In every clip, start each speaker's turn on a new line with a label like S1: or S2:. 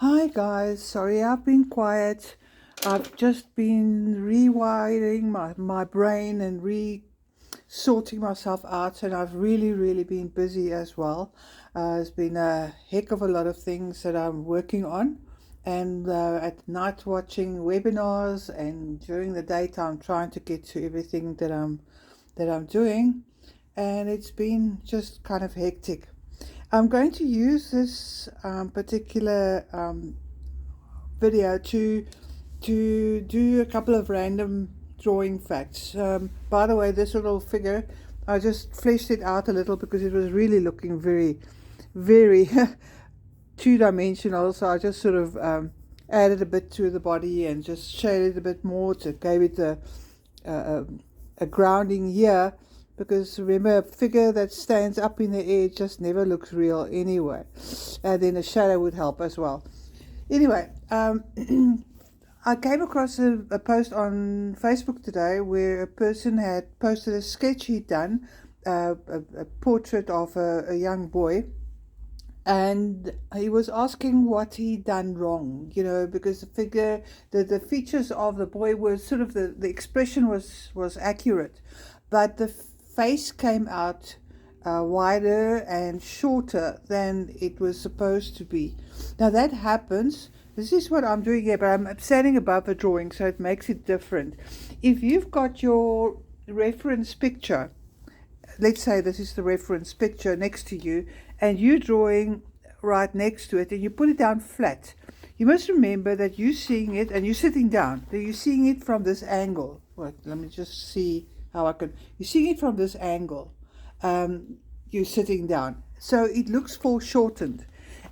S1: Hi guys, sorry I've been quiet. I've just been rewiring my brain and sorting myself out, and I've really been busy as well. There's been a heck of a lot of things that I'm working on, and at night watching webinars, and during the daytime trying to get to everything that I'm doing, and it's been just kind of hectic. I'm going to use this particular video to do a couple of random drawing facts. By the way, this little figure, I just fleshed it out a little because it was really looking very two-dimensional. So I just sort of added a bit to the body and just shaded a bit more to give it a grounding here. Because remember, a figure that stands up in the air just never looks real anyway. And then a shadow would help as well. Anyway, I came across a post on Facebook today where a person had posted a sketch he'd done, a portrait of a young boy, and he was asking what he'd done wrong, because the features of the boy were sort of, the expression was accurate, but the face came out wider and shorter than it was supposed to be. Now that happens. This is what I'm doing here, but I'm standing above the drawing, so it makes it different. If you've got your reference picture, let's say this is the reference picture next to you, and you're drawing right next to it, and you put it down flat, you must remember that you're seeing it, and you're sitting down. So you're seeing it from this angle. Wait, let me just see how I can. You're seeing it from this angle. You're sitting down, so it looks foreshortened.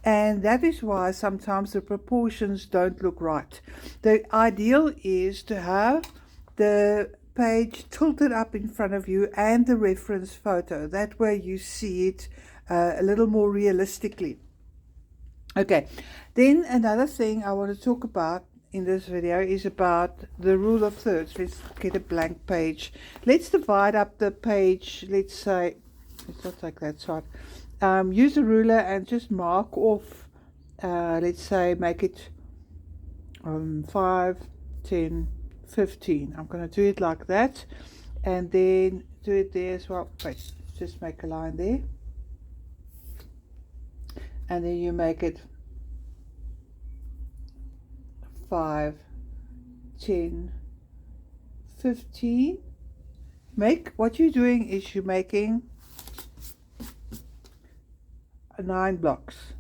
S1: And that is why sometimes the proportions don't look right. The ideal is to have the page tilted up in front of you and the reference photo. That way you see it a little more realistically. Okay, then another thing I want to talk about in this video is about the rule of thirds. Let's get a blank page. Let's divide up the page. Let's not take that side. Use a ruler and just mark off, let's say, make it 5, 10, 15. I'm going to do it like that, and then do it there as well. Wait, just make a line there, and then you make it 5, 10, 15. What you're doing is you're making 9 blocks.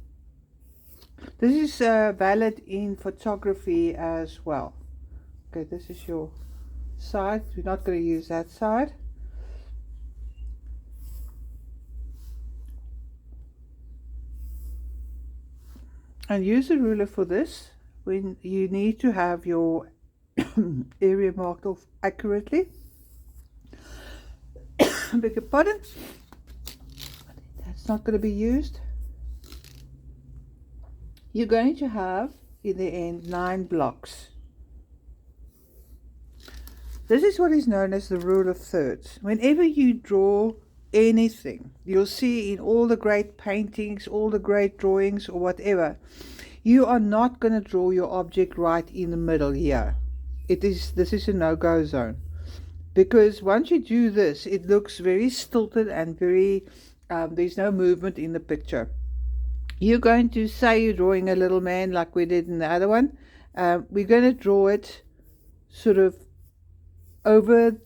S1: This is valid in photography as well. Okay, this is your side. We're not going to use that side. And use a ruler for this when you need to have your area marked off accurately. Beg your pardon. That's not going to be used. You're going to have, in the end, 9 blocks. This is what is known as the rule of thirds. Whenever you draw anything, you'll see in all the great paintings, all the great drawings or whatever, you are not going to draw your object right in the middle here. This is a no-go zone. Because once you do this, it looks very stilted and very, there's no movement in the picture. You're going to say you're drawing a little man like we did in the other one. We're going to draw it sort of over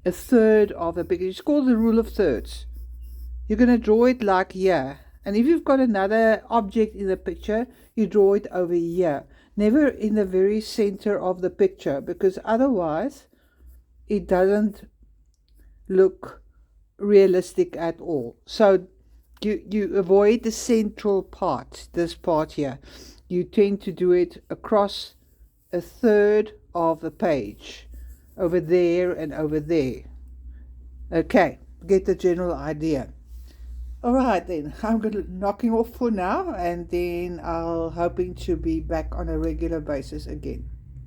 S1: a third of the picture. It's called the rule of thirds. You're going to draw it like here. And if you've got another object in the picture, you draw it over here. Never in the very center of the picture, because otherwise it doesn't look realistic at all. So you avoid the central part, this part here. You tend to do it across a third of the page, over there and over there. Okay, get the general idea. All right then, I'm knocking off for now, and then I'll hoping to be back on a regular basis again.